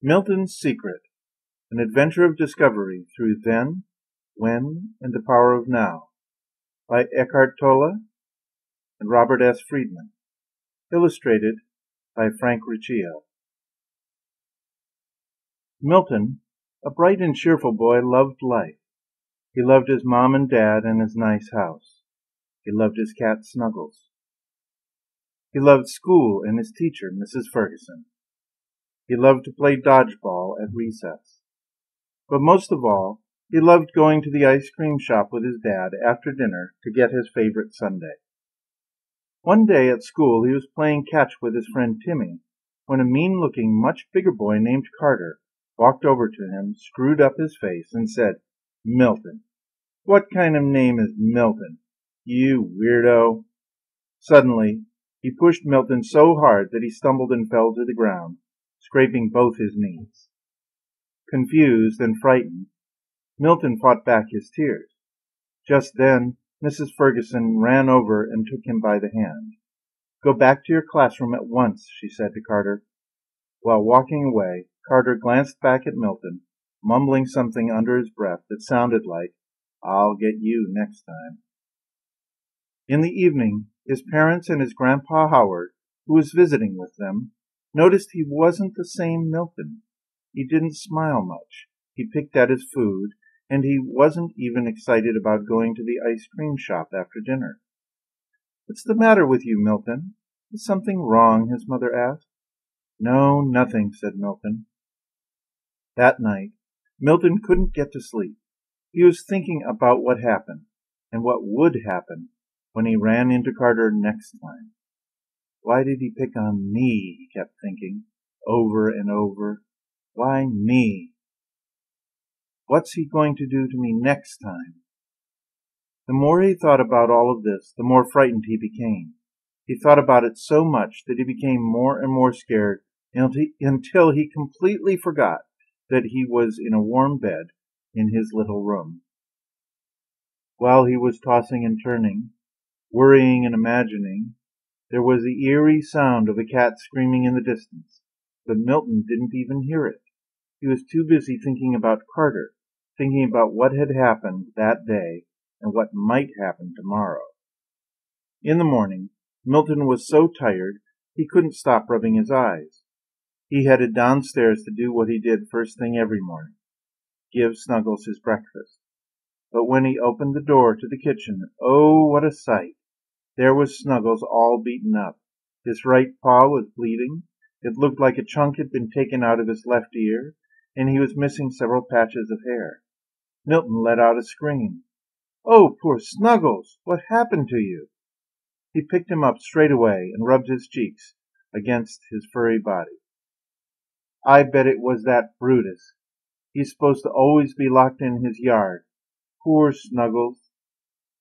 Milton's Secret, an adventure of discovery through then, when, and the power of now, by Ekhart Tolle and Robert S. Friedman, illustrated by Frank Riccio. Milton, a bright and cheerful boy, loved life. He loved his mom and dad and his nice house. He loved his cat Snuggles. He loved school and his teacher, Mrs. Ferguson. He loved to play dodgeball at recess. But most of all, he loved going to the ice cream shop with his dad after dinner to get his favorite sundae. One day at school he was playing catch with his friend Timmy when a mean-looking, much bigger boy named Carter walked over to him, screwed up his face, and said, "Milton. What kind of name is Milton? You weirdo." Suddenly, he pushed Milton so hard that he stumbled and fell to the ground, scraping both his knees. Confused and frightened, Milton fought back his tears. Just then, Mrs. Ferguson ran over and took him by the hand. "Go back to your classroom at once," she said to Carter. While walking away, Carter glanced back at Milton, mumbling something under his breath that sounded like, "I'll get you next time." In the evening, his parents and his Grandpa Howard, who was visiting with them, noticed he wasn't the same Milton. He didn't smile much, he picked at his food, and he wasn't even excited about going to the ice cream shop after dinner. "What's the matter with you, Milton? Is something wrong?" his mother asked. "No, nothing," said Milton. That night, Milton couldn't get to sleep. He was thinking about what happened, and what would happen when he ran into Carter next time. "Why did he pick on me?" he kept thinking, over and over. "Why me? What's he going to do to me next time?" The more he thought about all of this, the more frightened he became. He thought about it so much that he became more and more scared until he completely forgot that he was in a warm bed in his little room. While he was tossing and turning, worrying and imagining, there was the eerie sound of a cat screaming in the distance, but Milton didn't even hear it. He was too busy thinking about Carter, thinking about what had happened that day and what might happen tomorrow. In the morning, Milton was so tired he couldn't stop rubbing his eyes. He headed downstairs to do what he did first thing every morning, give Snuggles his breakfast. But when he opened the door to the kitchen, oh, what a sight! There was Snuggles all beaten up. His right paw was bleeding, it looked like a chunk had been taken out of his left ear, and he was missing several patches of hair. Milton let out a scream. "Oh, poor Snuggles! What happened to you?" He picked him up straight away and rubbed his cheeks against his furry body. "I bet it was that Brutus. He's supposed to always be locked in his yard. Poor Snuggles."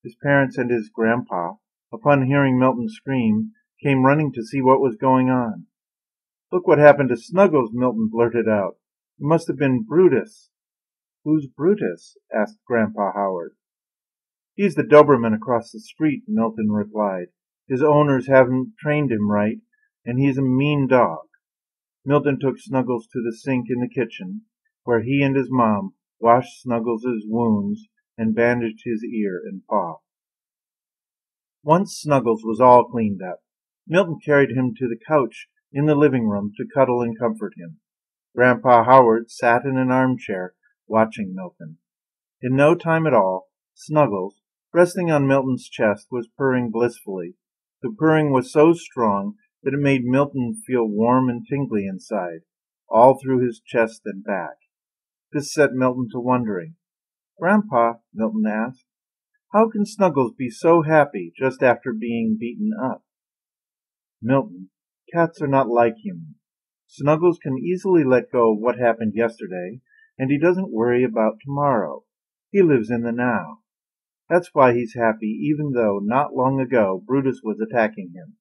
His parents and his grandpa, upon hearing Milton scream, came running to see what was going on. "Look what happened to Snuggles," Milton blurted out. "It must have been Brutus." "Who's Brutus?" asked Grandpa Howard. "He's the Doberman across the street," Milton replied. "His owners haven't trained him right, and he's a mean dog." Milton took Snuggles to the sink in the kitchen, where he and his mom washed Snuggles' wounds and bandaged his ear and paw. Once Snuggles was all cleaned up, Milton carried him to the couch in the living room to cuddle and comfort him. Grandpa Howard sat in an armchair watching Milton. In no time at all, Snuggles, resting on Milton's chest, was purring blissfully. The purring was so strong that it made Milton feel warm and tingly inside, all through his chest and back. This set Milton to wondering. "Grandpa," Milton asked, "how can Snuggles be so happy just after being beaten up?" "Milton, cats are not like humans. Snuggles can easily let go of what happened yesterday, and he doesn't worry about tomorrow. He lives in the now. That's why he's happy even though not long ago Brutus was attacking him.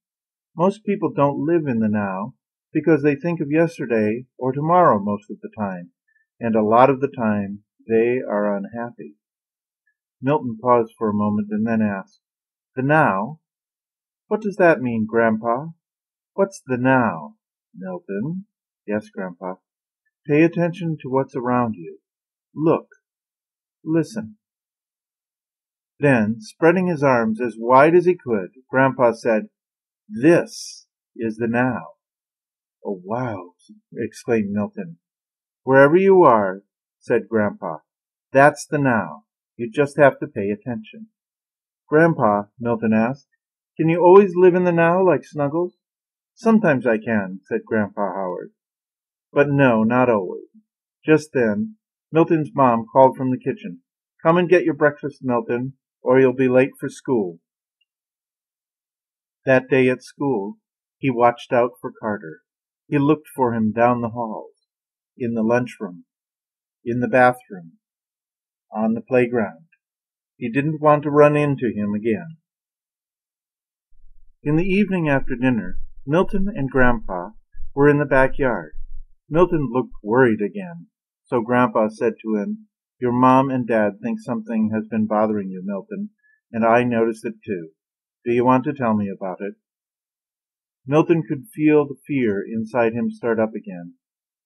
Most people don't live in the now because they think of yesterday or tomorrow most of the time, and a lot of the time they are unhappy." Milton paused for a moment and then asked, "The now? What does that mean, Grandpa? What's the now?" "Milton." "Yes, Grandpa." Pay attention to what's around you. Look. Listen. Then, spreading his arms as wide as he could, Grandpa said, "This is the now." "Oh, wow!" exclaimed Milton. "Wherever you are," said Grandpa, "that's the now. You just have to pay attention." "Grandpa," Milton asked, "can you always live in the now like Snuggles?" "Sometimes I can," said Grandpa Howard. "But no, not always." Just then, Milton's mom called from the kitchen, "Come and get your breakfast, Milton, or you'll be late for school." That day at school, he watched out for Carter. He looked for him down the halls, in the lunchroom, in the bathroom, on the playground. He didn't want to run into him again. In the evening after dinner, Milton and Grandpa were in the backyard. Milton looked worried again, so Grandpa said to him, "Your mom and Dad think something has been bothering you, Milton, and I noticed it too. Do you want to tell me about it?" Milton could feel the fear inside him start up again.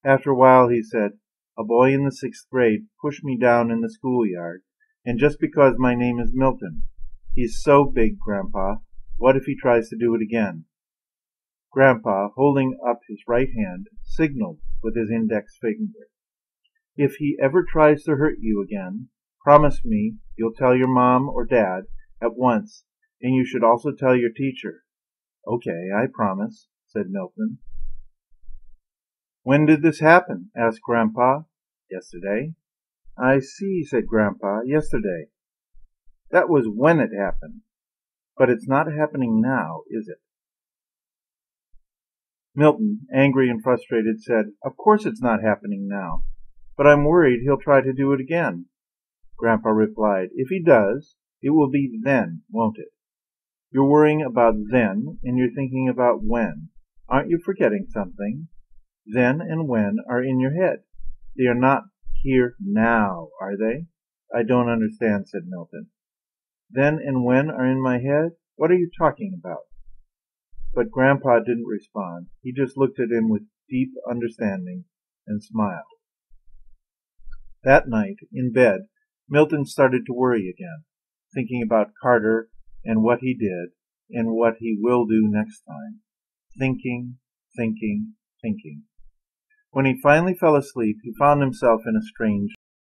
After a while he said, "A boy in the 6th grade pushed me down in the schoolyard, and just because my name is Milton. He's so big, Grandpa. What if he tries to do it again?" Grandpa, holding up his right hand, signaled with his index finger. "If he ever tries to hurt you again, promise me you'll tell your mom or Dad at once, and you should also tell your teacher." "Okay, I promise," said Milton. "When did this happen?" asked Grandpa. "Yesterday." "I see," said Grandpa, "yesterday. That was when it happened. But it's not happening now, is it?" Milton, angry and frustrated, said, "Of course it's not happening now, but I'm worried he'll try to do it again." Grandpa replied, "If he does, it will be then, won't it? You're worrying about then, and you're thinking about when. Aren't you forgetting something? Then and when are in your head. They are not here now, are they?" "I don't understand," said Milton. "Then and when are in my head? What are you talking about?" But Grandpa didn't respond. He just looked at him with deep understanding and smiled. That night, in bed, Milton started to worry again, thinking about Carter and what he did and what he will do next time. Thinking. When he finally fell asleep, he found himself in a strange